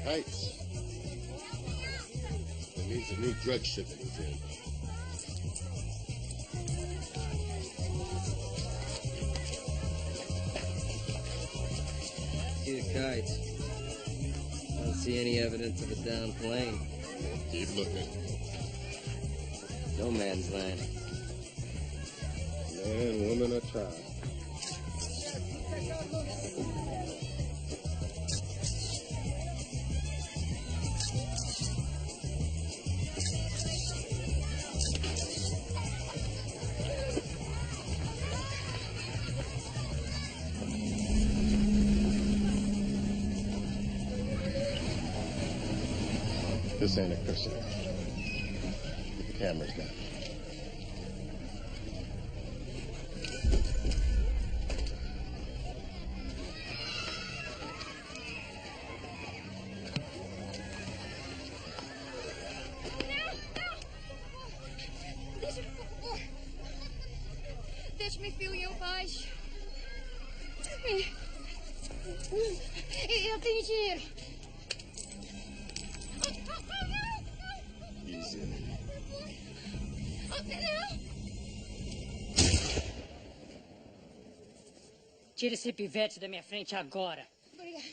Heights. It means a new drug shipment is in. See the kites. Don't see any evidence of a downed plane. Keep looking. No man's land. Man, woman, or child. This ain't a Christian. Get the cameras down. Deixe-me filho em paz. Eu tenho dinheiro. Easy. Tira esse pivete da minha frente agora. Obrigada.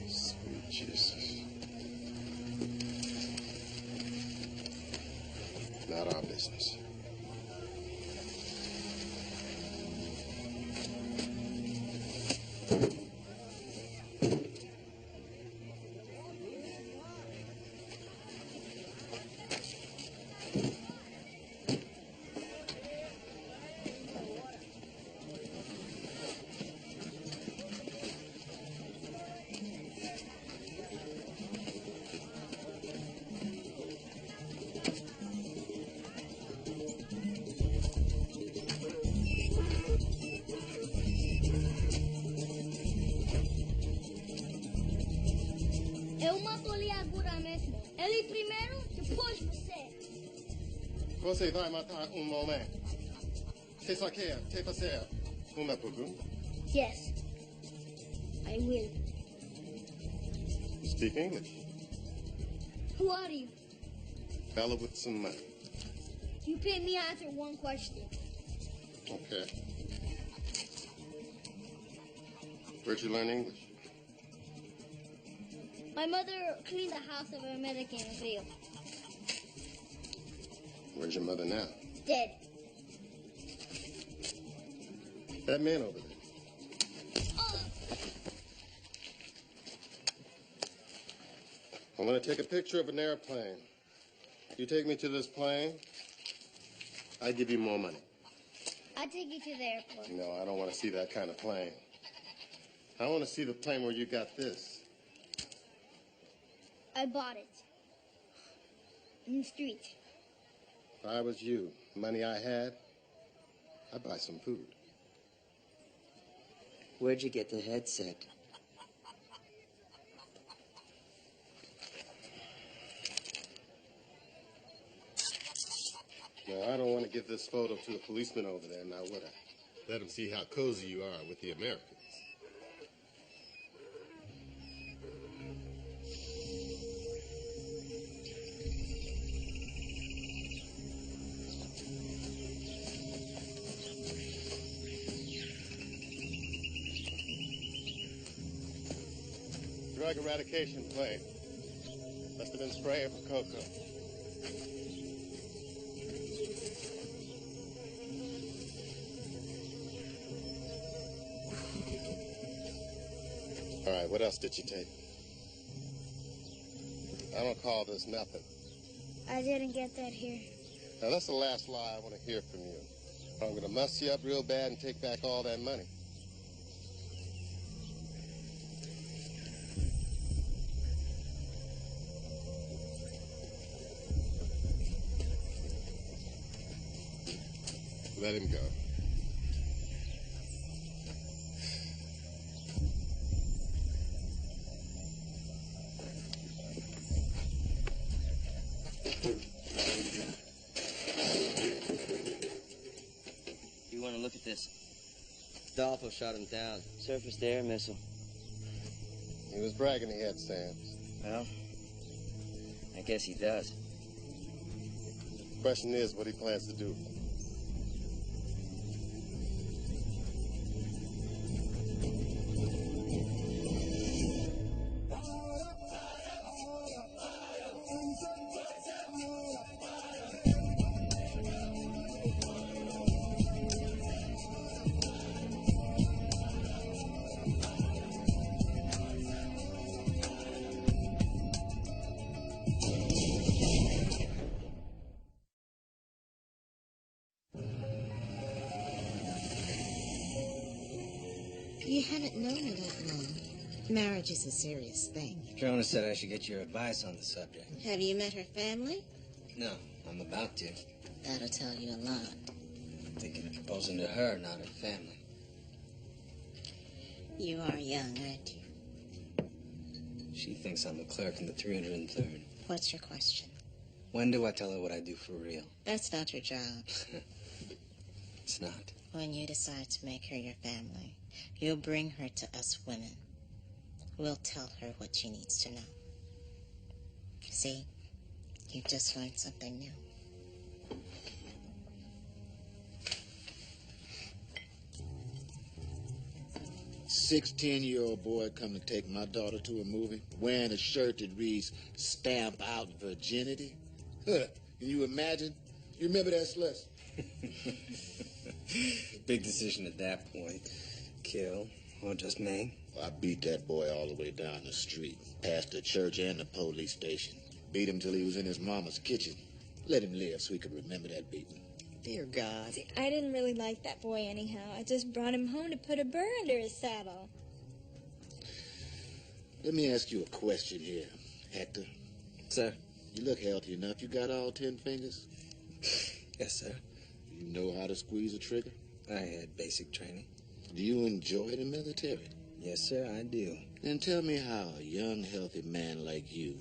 Sweet Jesus. Not our business. Eu mato ali agora mesmo. Ele primeiro, depois você. Você vai matar homem. Você só quer te fazer uma pergunta? Yes, I will. You speak English. Who are you? Fella with some money. You pay me answer one question. Okay. Where'd you learn English? My mother cleaned the house of an American in Rio. Where's your mother now? Dead. That man over there. I'm gonna take a picture of an airplane. You take me to this plane, I give you more money. I take you to the airport. No, I don't want to see that kind of plane. I want to see the plane where you got this. I bought it. In the street. If I was you, money I had, I'd buy some food. Where'd you get the headset? Now, I don't want to give this photo to a policeman over there, now would I? Let him see how cozy you are with the Americans. Drug eradication plane. Must have been spraying for cocoa. All right, what else did you take? I don't call this nothing. I didn't get that here. Now, that's the last lie I want to hear from you. I'm going to muss you up real bad and take back all that money. Let him go. Adolfo shot him down. Surface to air missile. He was bragging he had SAMs. Well, I guess he does. Question is what he plans to do. You haven't known her that long. Marriage is a serious thing. Jonas said I should get your advice on the subject. Have you met her family? No, I'm about to. That'll tell you a lot. I'm thinking of proposing to her, not her family. You are young, aren't you? She thinks I'm a clerk in the 303rd. What's your question? When do I tell her what I do for real? That's not your job. It's not. When you decide to make her your family, you'll bring her to us women. We'll tell her what she needs to know. See? You just learned something new. A 16-year-old boy come to take my daughter to a movie, wearing a shirt that reads, "Stamp out virginity." Huh. Can you imagine? You remember that, Celeste? Big decision at that point. Kill or just maim. I beat that boy all the way down the street, past the church and the police station. Beat him till he was in his mama's kitchen. Let him live so he could remember that beating. Dear God. See, I didn't really like that boy anyhow. I just brought him home to put a burr under his saddle. Let me ask you a question here, Hector. Sir? You look healthy enough. You got all 10 fingers? Yes, sir. You know how to squeeze a trigger? I had basic training. Do you enjoy the military? Yes, sir, I do. Then tell me how a young, healthy man like you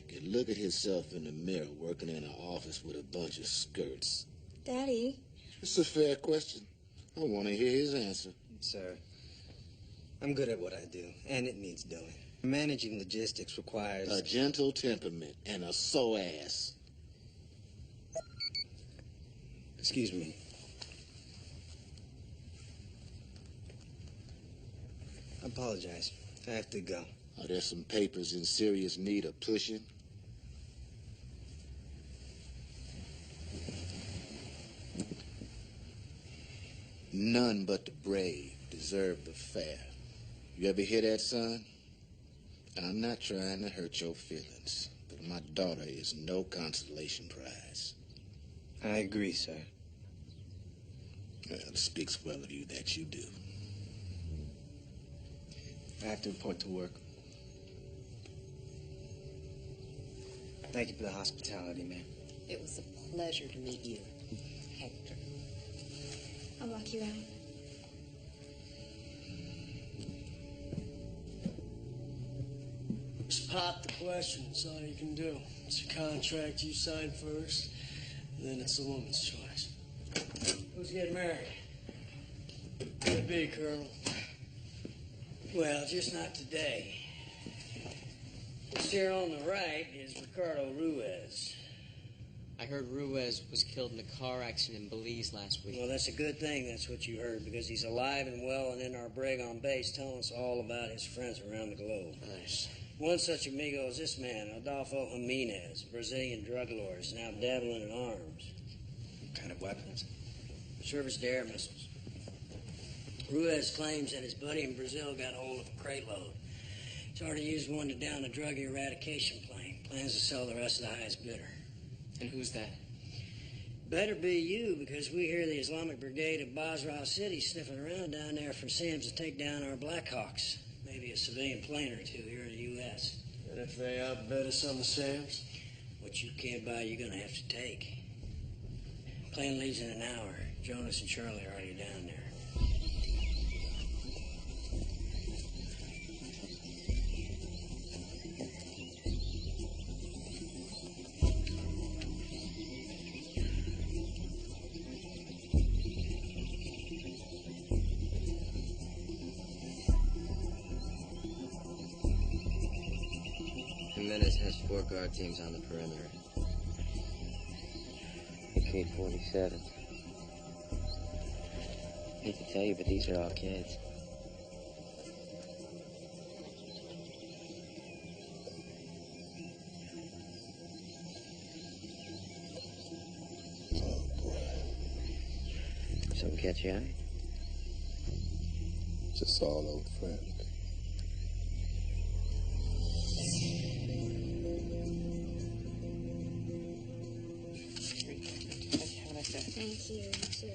can look at himself in the mirror working in an office with a bunch of skirts. Daddy. It's a fair question. I want to hear his answer. Sir, I'm good at what I do, and it needs doing. Managing logistics requires... A gentle temperament and a sore ass. Excuse me. I apologize. I have to go. Are there some papers in serious need of pushing? None but the brave deserve the fair. You ever hear that, son? I'm not trying to hurt your feelings, but my daughter is no consolation prize. I agree, sir. Well, it speaks well of you that you do. I have to report to work. Thank you for the hospitality, ma'am. It was a pleasure to meet you, Hector. I'll walk you out. Just pop the question. That's all you can do. It's a contract you sign first, and then it's the woman's choice. Who's getting married? Could be, Colonel. Well, just not today. This here on the right is Ricardo Ruiz. I heard Ruiz was killed in a car accident in Belize last week. Well, that's a good thing that's what you heard, because he's alive and well and in our brig on base telling us all about his friends around the globe. Nice. One such amigo is this man, Adolfo Jimenez, Brazilian drug lord, is now dabbling in arms. What kind of weapons? Surface-to-air missiles. Ruiz claims that his buddy in Brazil got hold of a crate load. He's already used one to down a drug eradication plane. Plans to sell the rest to the highest bidder. And who's that? Better be you, because we hear the Islamic Brigade of Basra City sniffing around down there for SAMs to take down our Blackhawks. Maybe a civilian plane or two here in the U.S. And if they outbid us on the SAMs? What you can't buy, you're going to have to take. Plane leaves in an hour. Jonas and Charlie are already down there. Jimenez has 4 guard teams on the perimeter. Kid 47. I hate to tell you, but these are all kids. Something catch your eye? Just all old friends. Thank you, too.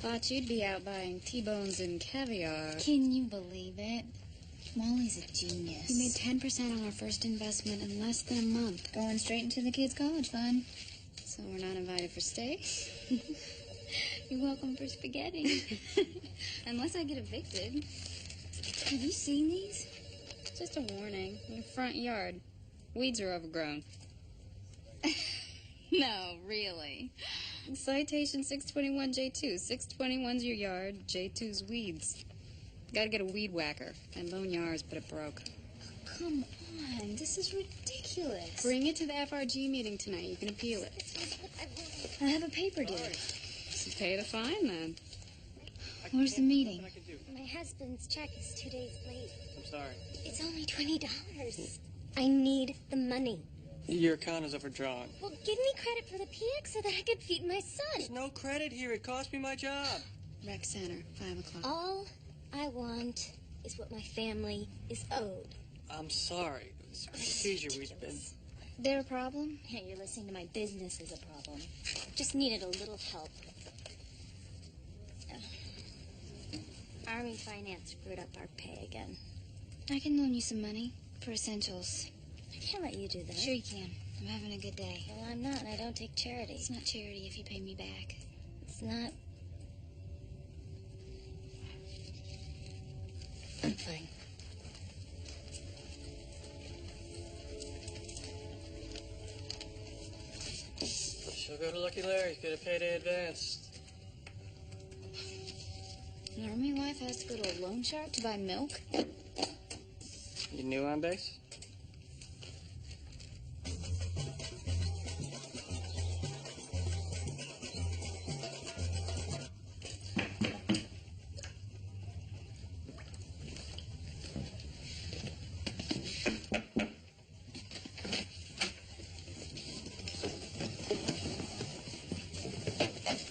Thought you'd be out buying T-bones and caviar. Can you believe it? Molly's a genius. We made 10% on our first investment in less than a month. Going straight into the kids' college fund. So we're not invited for steak? You're welcome for spaghetti. Unless I get evicted. Have you seen these? Just a warning. In your front yard. Weeds are overgrown. No, really. Citation 621J2. 621's your yard, J2's weeds. Gotta get a weed whacker. And loan yours, but it broke. Come on, this is ridiculous. Bring it to the FRG meeting tonight. You can appeal it. I have a paper due. So pay the fine, then. Where's the meeting? My husband's check is 2 days late. I'm sorry. It's only $20. I need the money. Your account is overdrawn. Well, give me credit for the PX so that I could feed my son. There's no credit here. It cost me my job. Rec Center, 5 o'clock. All I want is what my family is owed. I'm sorry. It's a procedure we've been... There a problem? Yeah, you're listening to my business is a problem. Just needed a little help. Army Finance screwed up our pay again. I can loan you some money for essentials. I can't let you do that. Sure you can. I'm having a good day. Well, I'm not, and I don't take charity. It's not charity if you pay me back. It's not... Fine. She'll go to Lucky Larry's, get a payday advance. An army wife has to go to a loan shark to buy milk? You new on base?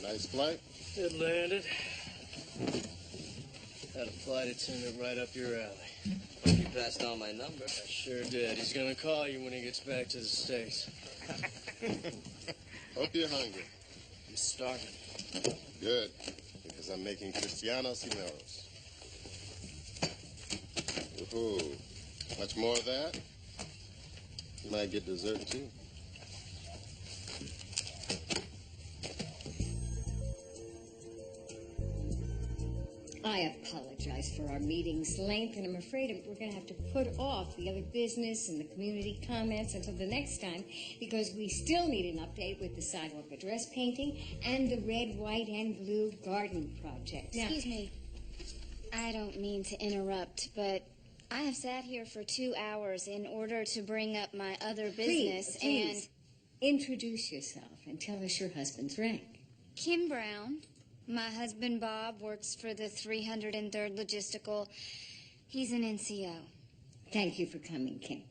Nice flight. It landed. Had a flight attendant right up your alley. You passed on my number. I sure did. He's gonna call you when he gets back to the States. Hope you're hungry. I'm starving. Good, because I'm making Cristianos Cineros. Woohoo. Much more of that? You might get dessert, too. I apologize for our meeting's length, and I'm afraid we're going to have to put off the other business and the community comments until the next time, because we still need an update with the sidewalk address painting and the red, white, and blue garden project. Now, Excuse me. I don't mean to interrupt, but I have sat here for 2 hours in order to bring up my other business, please, introduce yourself and tell us your husband's rank. Kim Brown. My husband, Bob, works for the 303rd Logistical. He's an NCO. Thank you for coming, Kim.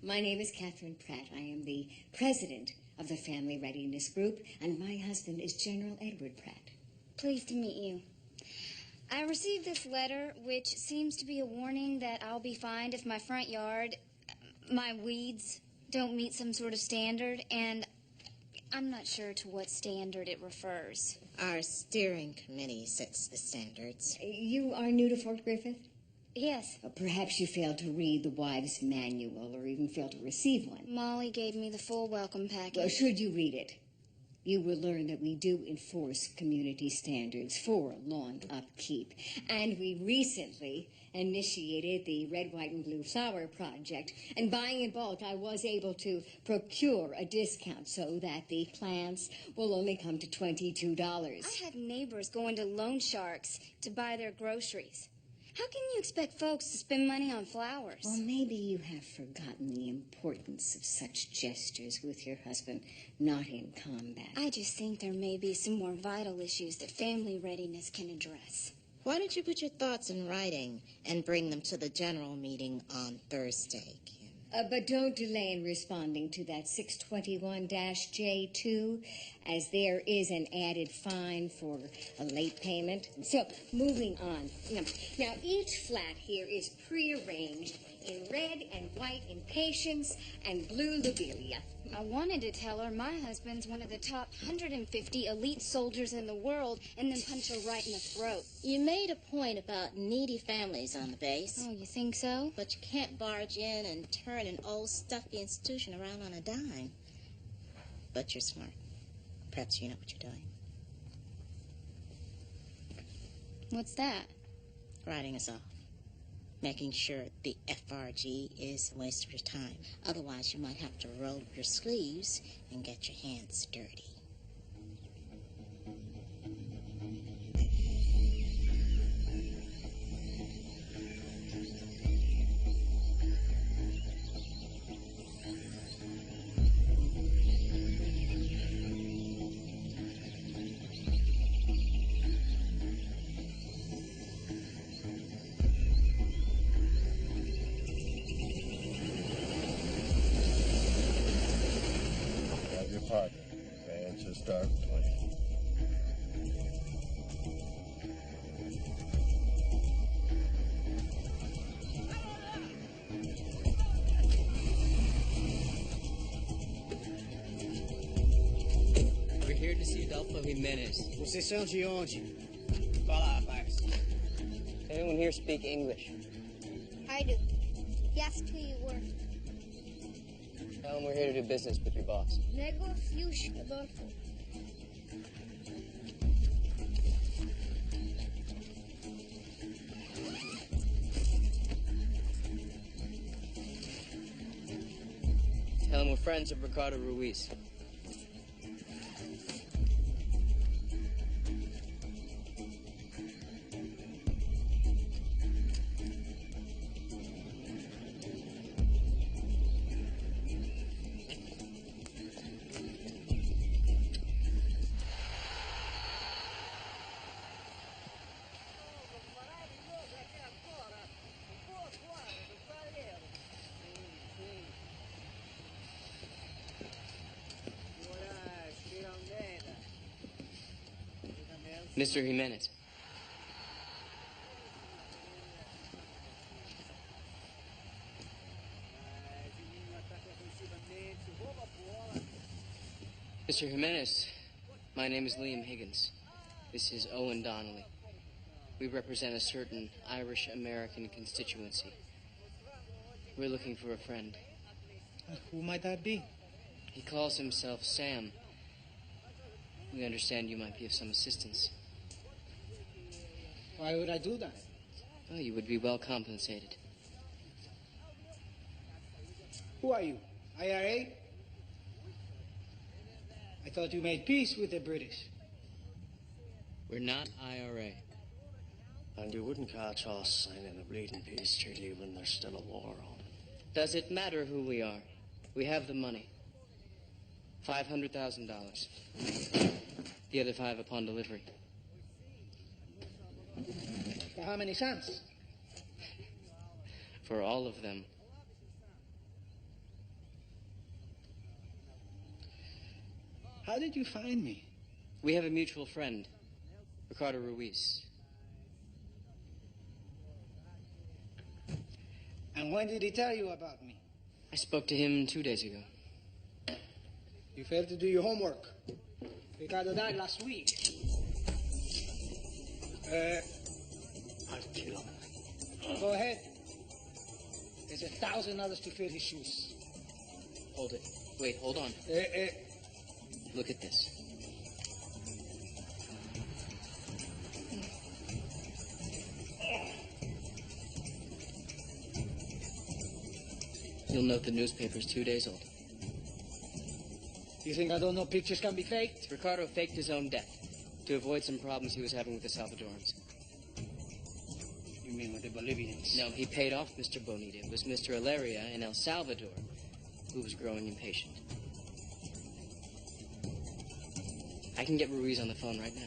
My name is Catherine Pratt. I am the president of the Family Readiness Group, and my husband is General Edward Pratt. Pleased to meet you. I received this letter, which seems to be a warning that I'll be fined if my front yard, my weeds, don't meet some sort of standard, and I'm not sure to what standard it refers. Our steering committee sets the standards. You are new to Fort Griffith? Yes. Perhaps you failed to read the wives' manual or even failed to receive one. Molly gave me the full welcome package. Well, should you read it, you will learn that we do enforce community standards for lawn upkeep. And we recently initiated the Red, White, and Blue Flower Project. And buying in bulk, I was able to procure a discount so that the plants will only come to $22. I had neighbors going to loan sharks to buy their groceries. How can you expect folks to spend money on flowers? Well, maybe you have forgotten the importance of such gestures with your husband not in combat. I just think there may be some more vital issues that family readiness can address. Why don't you put your thoughts in writing and bring them to the general meeting on Thursday, Kim? But don't delay in responding to that 621-J2, as there is an added fine for a late payment. So, moving on. Now, each flat here is prearranged in red and white impatience and blue lobelia. I wanted to tell her my husband's one of the top 150 elite soldiers in the world and then punch her right in the throat. You made a point about needy families on the base. Oh, you think so? But you can't barge in and turn an old stuffy institution around on a dime. But you're smart. Perhaps you know what you're doing. What's that? Writing us off. Making sure the FRG is a waste of your time. Otherwise, you might have to roll up your sleeves and get your hands dirty. Partner, band should start playing. We're here to see Adolfo Jimenez. Vocês são de onde? Fala, rapaz. Does anyone here speak English? I do. He asked who you were. Tell him we're here to do business with your boss. Negocius, Adolfo. Tell him we're friends of Ricardo Ruiz. Mr. Jimenez. Mr. Jimenez, my name is Liam Higgins. This is Owen Donnelly. We represent a certain Irish-American constituency. We're looking for a friend. Who might that be? He calls himself Sam. We understand you might be of some assistance. Why would I do that? Oh, you would be well compensated. Who are you? IRA? I thought you made peace with the British. We're not IRA. And you wouldn't catch us signing a bleeding peace treaty when there's still a war on. Does it matter who we are? We have the money. $500,000. The other 5 upon delivery. For how many cents? For all of them. How did you find me? We have a mutual friend, Ricardo Ruiz. And when did he tell you about me? I spoke to him 2 days ago. You failed to do your homework. Ricardo died last week. I'll kill him. Go ahead. There's $1,000 to fill his shoes. Hold it. Wait, hold on. Look at this. You'll note the newspaper's 2 days old. You think I don't know pictures can be faked? Ricardo faked his own death to avoid some problems he was having with the Salvadorans. You mean with the Bolivians? No, he paid off Mr. Bonita. It was Mr. Hilaria in El Salvador who was growing impatient. I can get Ruiz on the phone right now.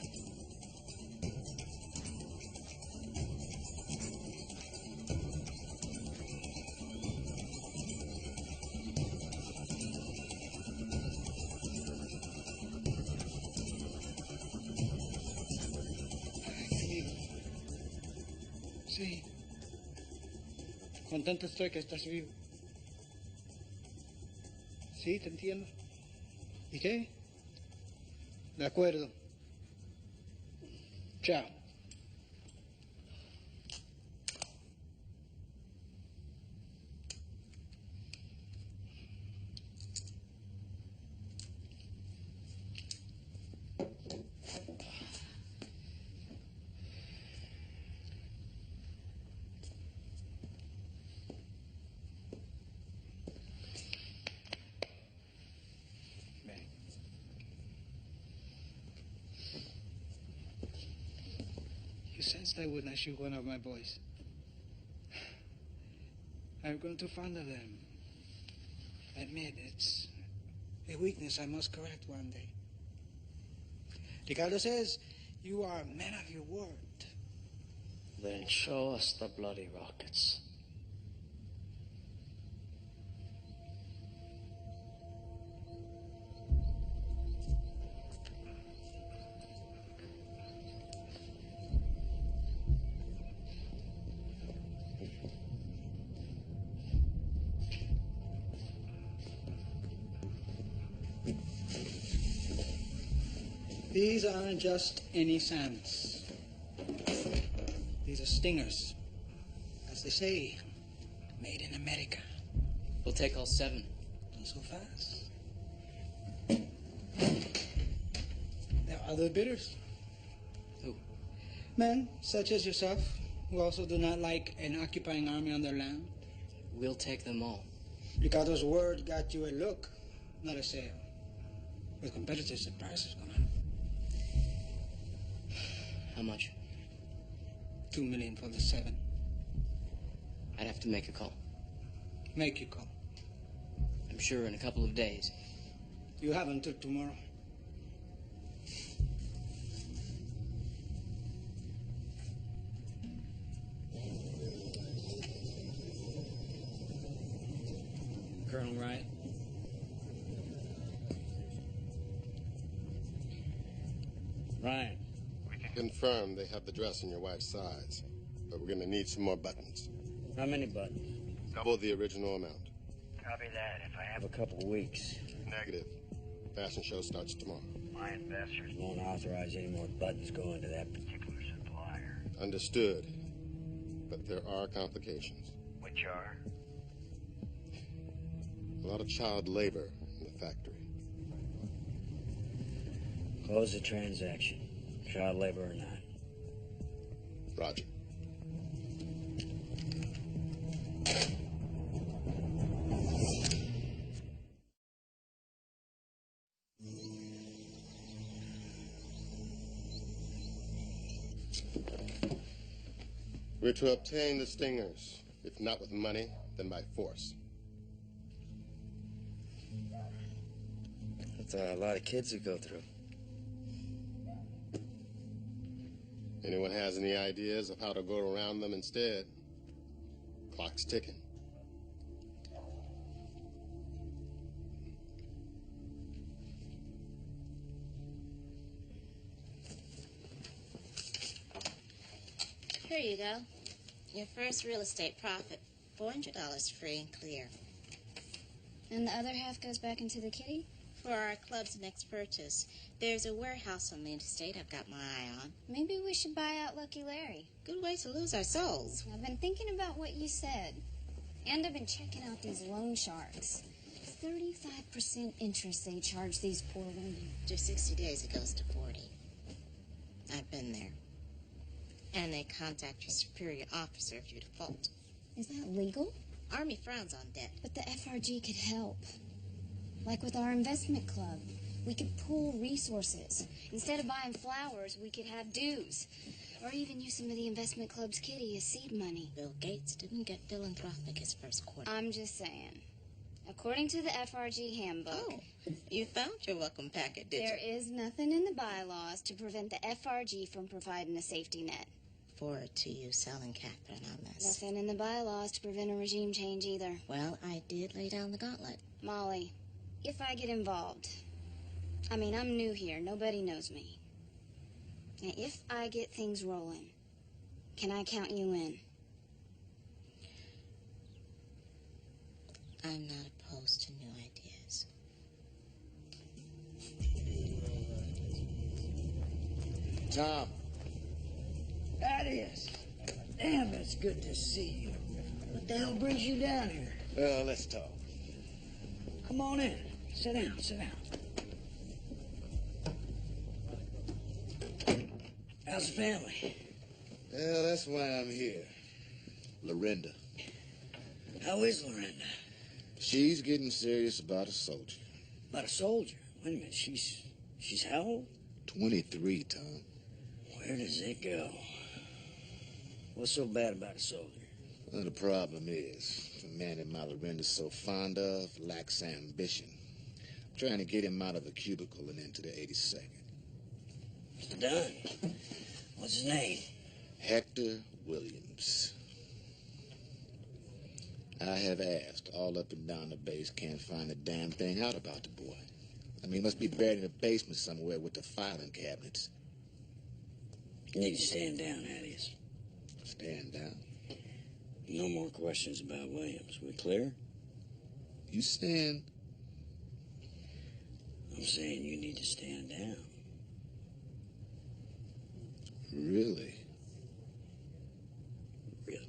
Sí. Contento estoy que estás vivo. Sí, te entiendo. ¿Y qué? De acuerdo. Chao. You sensed I wouldn't shoot one of my boys. I'm going to fondle them. Admit it's a weakness I must correct one day. Ricardo says you are a man of your word. Then show us the bloody rockets. These aren't just any sands. These are stingers. As they say, made in America. We'll take all 7. Not so fast. There are other bidders. Who? Men such as yourself, who also do not like an occupying army on their land. We'll take them all. Ricardo's word got you a look, not a sale. With competitors, the price is going up. How much? $2 million for the 7. I'd have to make a call. Make you call. I'm sure in a couple of days. You have until tomorrow. Colonel Wright? Ryan. Confirm they have the dress in your wife's size, but we're going to need some more buttons. How many buttons? Double the original amount. Copy that. If I have a couple of weeks. Negative. Fashion show starts tomorrow. My investors won't authorize any more buttons going to that particular supplier. Understood. But there are complications. Which are? A lot of child labor in the factory. Close the transaction. Child labor or not. Roger. We're to obtain the stingers. If not with money, then by force. That's a lot of kids to go through. Anyone has any ideas of how to go around them instead? Clock's ticking. Here you go. Your first real estate profit. $400 free and clear. And the other half goes back into the kitty? For our club's next purchase. There's a warehouse on the interstate I've got my eye on. Maybe we should buy out Lucky Larry. Good way to lose our souls. I've been thinking about what you said. And I've been checking out these loan sharks. 35% interest they charge these poor women. After 60 days, it goes to 40. I've been there. And they contact your superior officer if you default. Is that legal? Army frowns on debt. But the FRG could help. Like with our investment club. We could pool resources. Instead of buying flowers, we could have dues. Or even use some of the investment club's kitty as seed money. Bill Gates didn't get philanthropic his first quarter. I'm just saying. According to the FRG handbook... Oh, you found your welcome packet, did There you? is nothing in the bylaws to prevent the FRG from providing a safety net. Forward to you selling Catherine on this. Nothing in the bylaws to prevent a regime change either. Well, I did lay down the gauntlet. Molly, if I get involved... I mean, I'm new here. Nobody knows me. Now, if I get things rolling, can I count you in? I'm not opposed to new ideas. Tom. Thaddeus. Damn, it's good to see you. What the hell brings you down here? Well, let's talk. Come on in. Sit down, sit down. How's the family? Well, that's why I'm here. Lorinda. How is Lorinda? She's getting serious about a soldier. About a soldier? Wait a minute, she's how old? 23, Tom. Where does it go? What's so bad about a soldier? Well, the problem is, the man that my Lorinda's so fond of lacks ambition. I'm trying to get him out of the cubicle and into the 82nd. It's done. What's his name? Hector Williams. I have asked all up and down the base, can't find a damn thing out about the boy. I mean, he must be buried in a basement somewhere with the filing cabinets. You need to stand down, Thaddeus. Stand down? No more questions about Williams. We clear? You stand? I'm saying you need to stand down. Really? Really?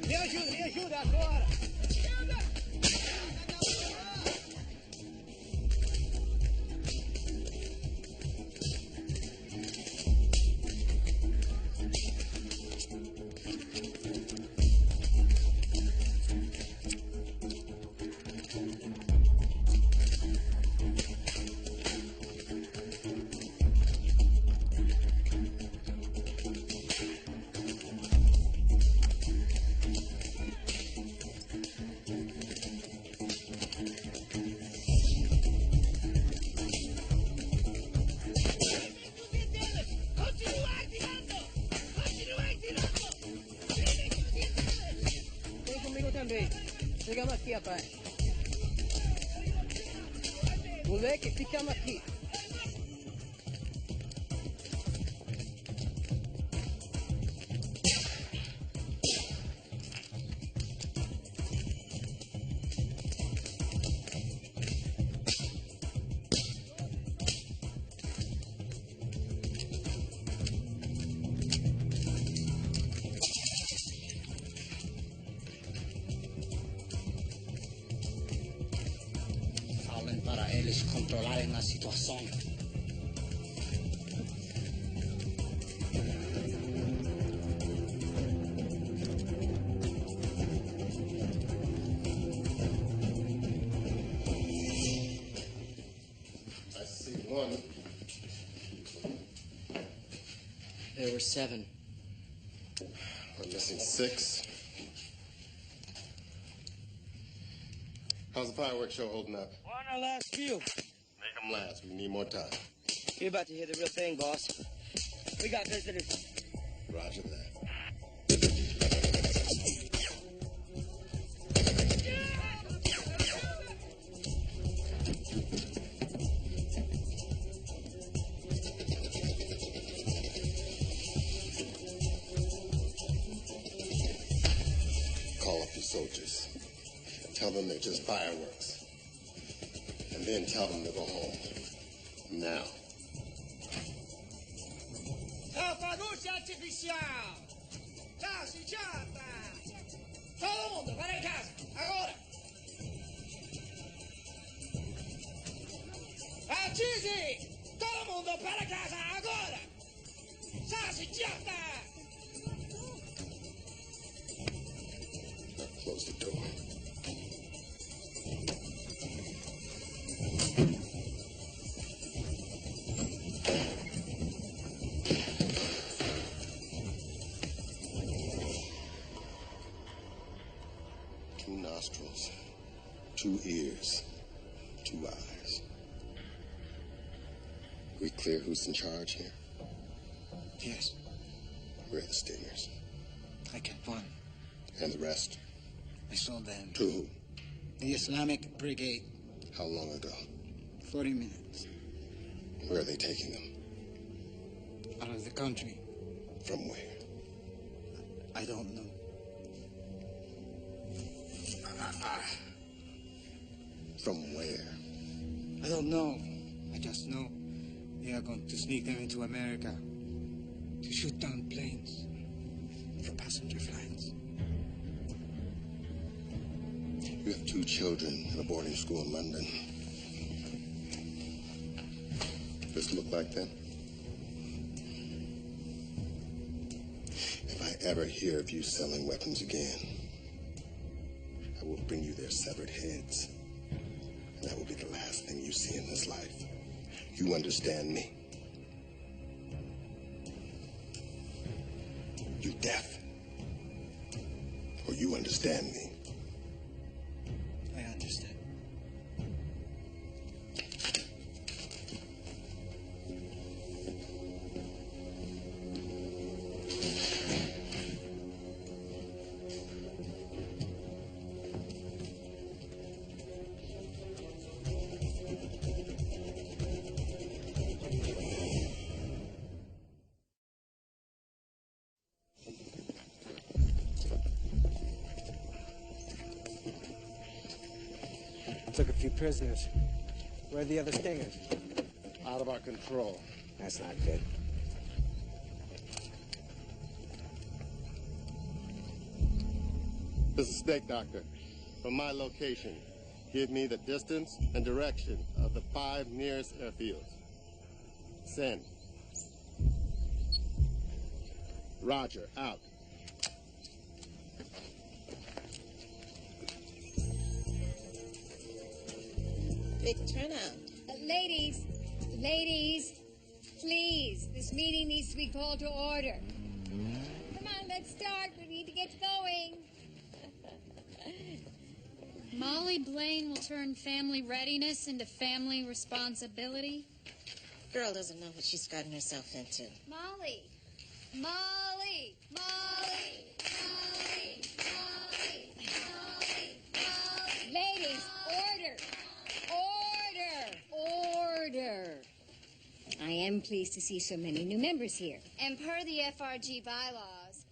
Me ajuda agora! Chegamos aqui, rapaz. Moleque, ficamos aqui. Para eles controlarem a situação. I see one. There were 7. We're missing 6. How's the fireworks show holding up? On our last few. Make them last. We need more time. You're about to hear the real thing, boss. We got visitors. Roger that. Call up your soldiers. Tell them them they're just fireworks. And then tell them to go home. Now. ¡Fuegos artificial! ¡Casi chata! ¡Todo el mundo para casa! ¡Ahora! ¡Cheesy! ¡Todo el mundo para casa! ¡Ahora! ¡Casi chata! Close the door. Two nostrils, 2 ears, 2 eyes. We clear who's in charge here? Yes, Where are the stingers? I kept one. And the rest? I sold them. To who? The Islamic Brigade. How long ago? 40 minutes. Where are they taking them? Out of the country. From where? I don't know. From where? I don't know. I just know they are going to sneak them into America to shoot down planes for passenger flights. You have 2 children in a boarding school in London. This look like them? If I ever hear of you selling weapons again, I will bring you their severed heads. And that will be the last thing you see in this life. You understand me? You deaf? Or you understand me? I understand. Took a few prisoners. Where are the other stingers? Out of our control. That's not good. This is Snake Doctor. From my location, give me the distance and direction of the 5 nearest airfields. Send. Roger, out. Big turnout. Ladies, please, this meeting needs to be called to order. Come on, let's start. We need to get going. Molly Blaine will turn family readiness into family responsibility. Girl doesn't know what she's gotten herself into. Molly. Ladies, order. I am pleased to see so many new members here. And per the FRG bylaws,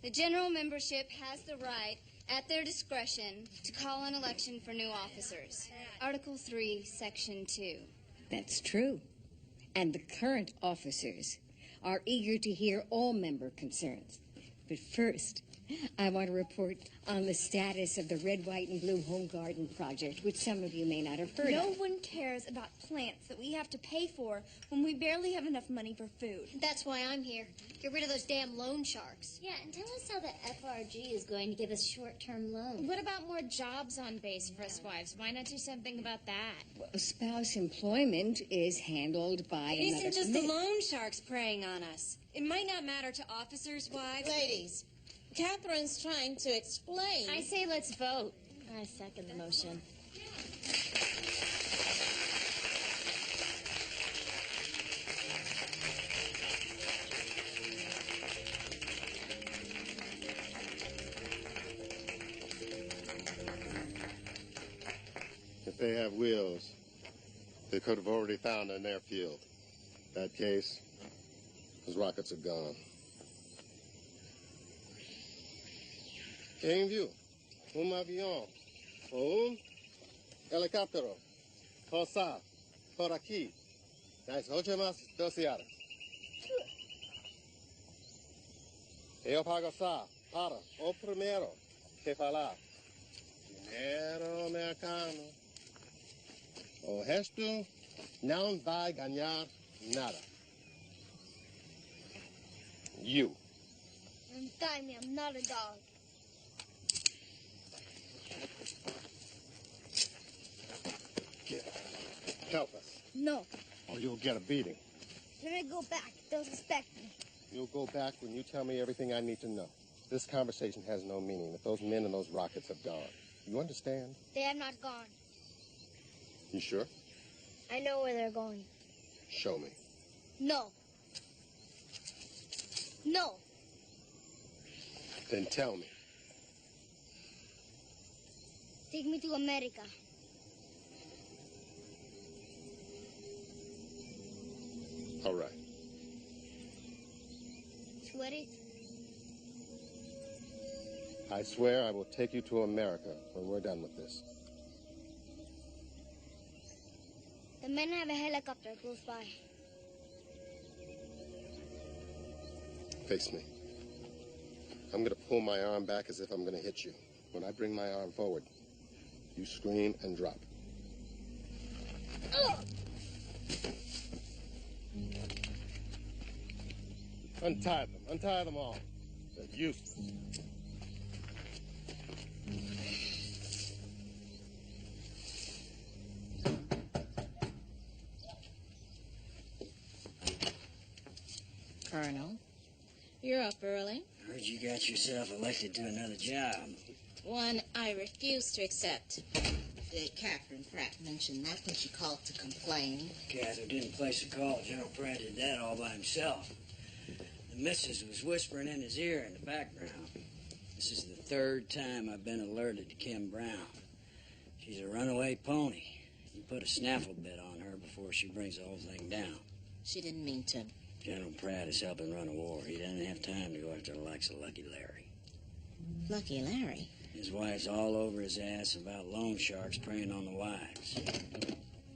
the general membership has the right, at their discretion, to call an election for new officers. Article 3, Section 2. That's true. And the current officers are eager to hear all member concerns. But first, I want to report on the status of the Red, White, and Blue Home Garden Project, which some of you may not have heard No of. one cares about plants that we have to pay for when we barely have enough money for food. That's why I'm here. Get rid of those damn loan sharks. Yeah, and tell us how the FRG is going to give us short-term loans. What about more jobs on base for us wives? Why not do something about that? Well, spouse employment is handled by It another isn't just the committee. loan sharks preying on us. It might not matter to officers' wives. Ladies, Catherine's trying to explain. I say let's vote. I second the motion. If they have wheels, they could have already found an airfield. That case, those rockets are gone. En vue, un avion. Helicóptero. Cosa. Por aquí. Las 8:12 horas. Eu pago só para o primeiro que falar. Dinheiro americano. O resto não vai ganhar nada. You. Untie me, I'm not a dog. Help us, No. or you'll get a beating. Let me go back. They'll suspect me. You'll go back when you tell me everything I need to know. This conversation has no meaning if those men and those rockets have gone. You understand? They have not gone. You sure? I know where they're going. Show me. No. No. Then tell me. Take me to America. All right. Swear it? I swear I will take you to America when we're done with this. The men have a helicopter close by. Face me. I'm going to pull my arm back as if I'm going to hit you. When I bring my arm forward, you scream and drop. Ugh! Untie them. Untie them all. They're useless. Colonel, you're up early. Heard you got yourself elected to another job. One I refuse to accept. Did Catherine Pratt mention that when she called to complain? Catherine didn't place a call. General Pratt did that all by himself. The missus was whispering in his ear in the background. This is the third time I've been alerted to Kim Brown. She's a runaway pony. You put a snaffle bit on her before she brings the whole thing down. She didn't mean to. General Pratt is helping run a war. He doesn't have time to go after the likes of Lucky Larry. Lucky Larry? His wife's all over his ass about loan sharks preying on the wives.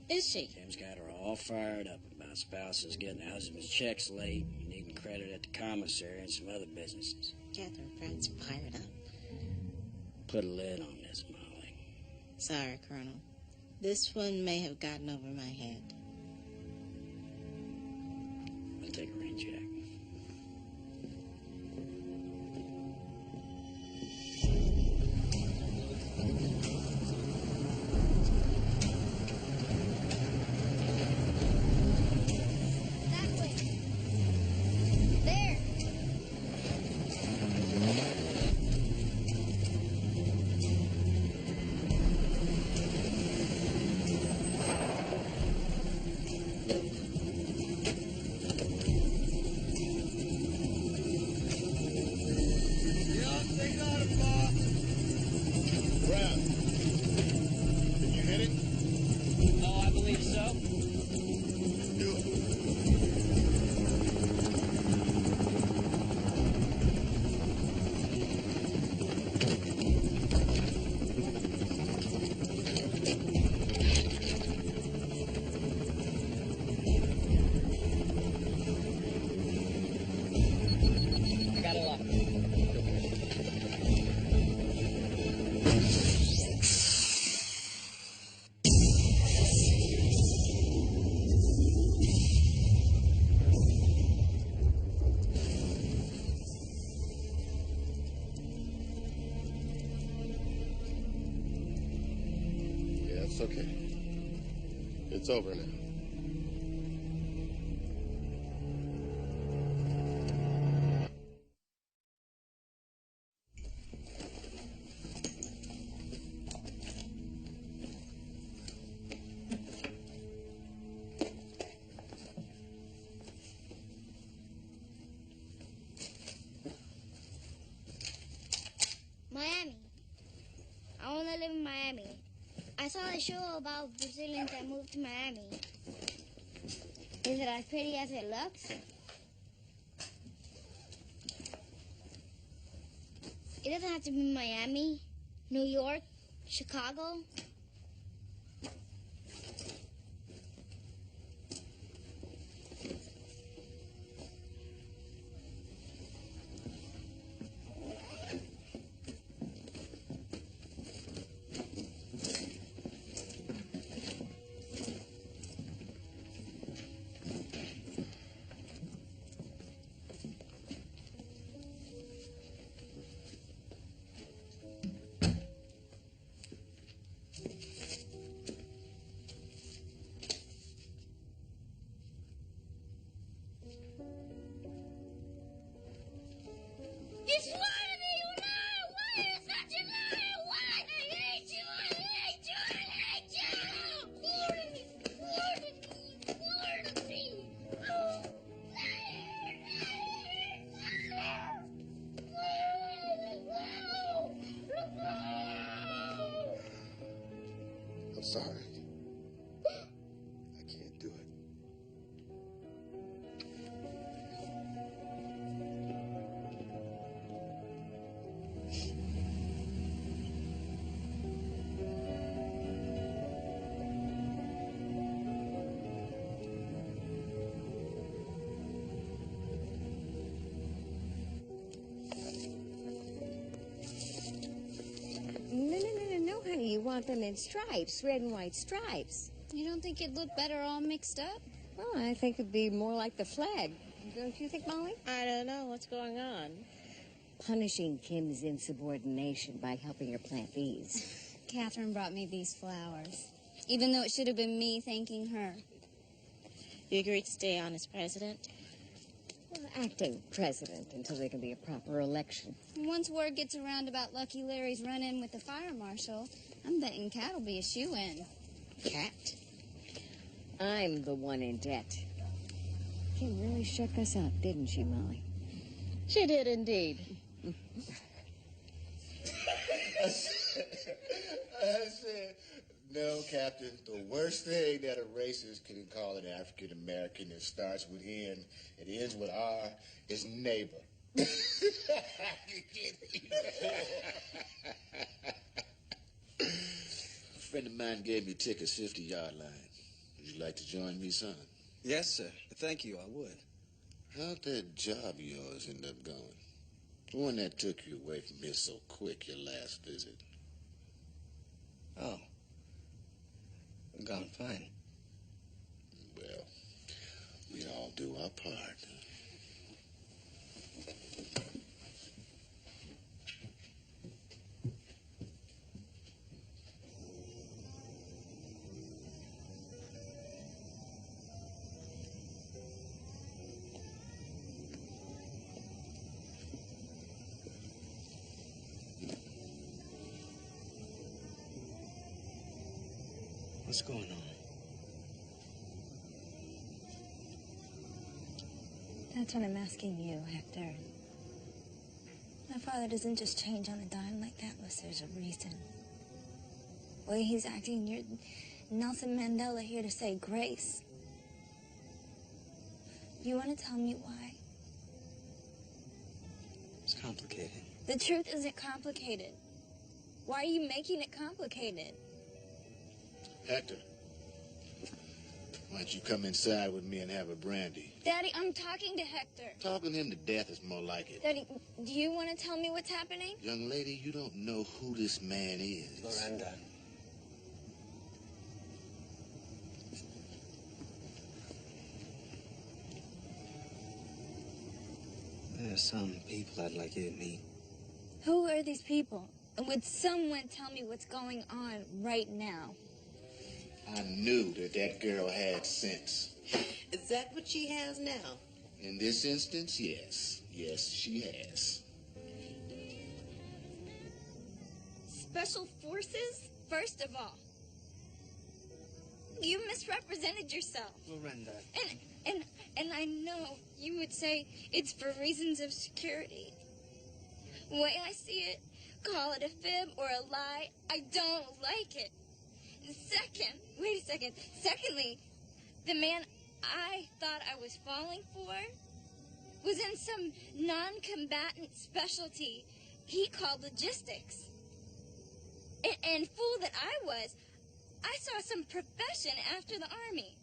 Is she? Kim's got her all fired up about spouses getting their husband's checks late, needing credit at the commissary and some other businesses. Catherine Pratt's fired up. Put a lid on this, Molly. Sorry, Colonel. This one may have gotten over my head. I'll take a rain check. That way. There. Brown, can you hit it? Oh, I believe so. Do it. I got it locked. Yeah, it's okay. It's over now. Miami. I want to live in Miami. I saw a show about Brazilians that moved to Miami. Is it as pretty as it looks? It doesn't have to be Miami, New York, Chicago? You swore to me, you liar! Why are you such a liar? Why? I hate you! I hate you! I hate you! Swore to me! Swore to me! Swore to me! Oh, I'm sorry. I can't do it. No, honey. You want them in stripes, red and white stripes. You don't think it'd look better all mixed up? Well, I think it'd be more like the flag. Don't you think, Molly? I don't know what's going on. Punishing Kim's insubordination by helping her plant these. Catherine brought me these flowers, even though it should have been me thanking her. You agreed to stay on as president? Well, acting president until there can be a proper election. Once word gets around about Lucky Larry's run-in with the fire marshal, I'm betting Cat'll be a shoo-in. Cat? I'm the one in debt. Kim really shook us up, didn't she, Molly? She did indeed. I said, no, Captain, the worst thing that a racist can call an African American that starts with N and ends with R is neighbor. A friend of mine gave me tickets 50-yard line. Would you like to join me, son? Yes, sir. Thank you, I would. How'd that job of yours end up going? The one that took you away from here so quick your last visit. Oh. Gone fine. Well, we all do our part. What's going on? That's what I'm asking you, Hector. My father doesn't just change on a dime like that unless there's a reason. The way he's acting, you're Nelson Mandela here to say grace. You want to tell me why? It's complicated. The truth isn't complicated. Why are you making it complicated? Hector, why don't you come inside with me and have a brandy? Daddy, I'm talking to Hector. Talking him to death is more like it. Daddy, do you want to tell me what's happening? Young lady, you don't know who this man is. Miranda. There's some people I'd like you to meet. Who are these people? And would someone tell me what's going on right now? I knew that girl had sense. Is that what she has now? In this instance, yes. Yes, she has. Special forces? First of all, you misrepresented yourself. Miranda. And I know you would say it's for reasons of security. The way I see it, call it a fib or a lie, I don't like it. Wait a second. Secondly, the man I thought I was falling for was in some non-combatant specialty he called logistics. And fool that I was, I saw some profession after the army.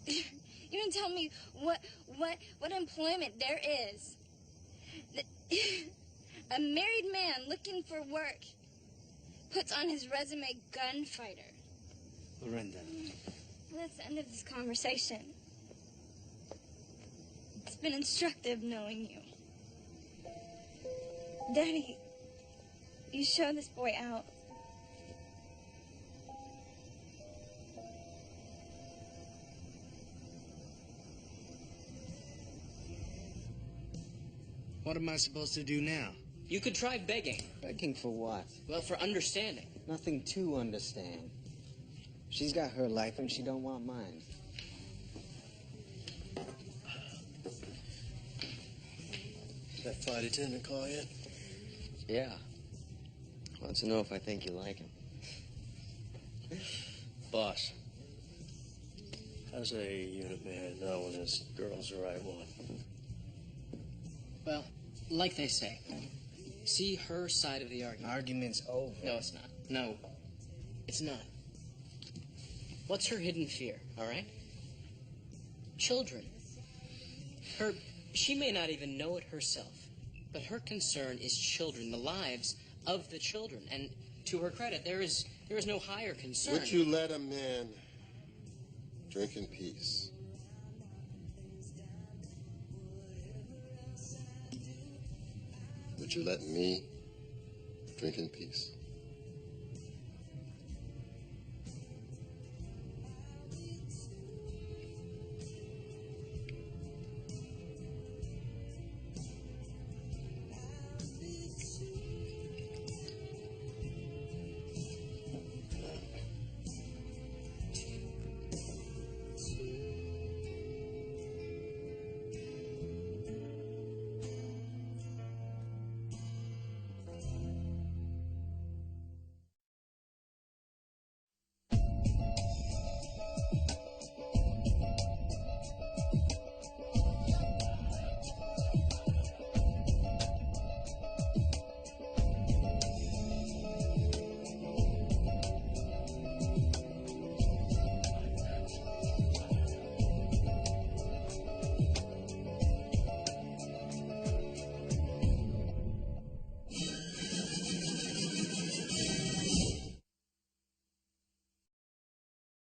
You can tell me what employment there is. A married man looking for work puts on his resume gunfighter. Lorinda. That's the end of this conversation. It's been instructive knowing you. Daddy, you show this boy out. What am I supposed to do now? You could try begging. Begging for what? Well, for understanding. Nothing to understand. She's got her life and she don't want mine. That flight attendant call yet? Yeah. Wants to know if I think you like him. Boss, how's a unit man know when his girl's the right one? Well, like they say, see her side of the argument. Argument's over. No, it's not. No, it's not. What's her hidden fear, all right? Children. She may not even know it herself, but her concern is children, the lives of the children. And to her credit, there is no higher concern. Would you let a man drink in peace? Would you let me drink in peace?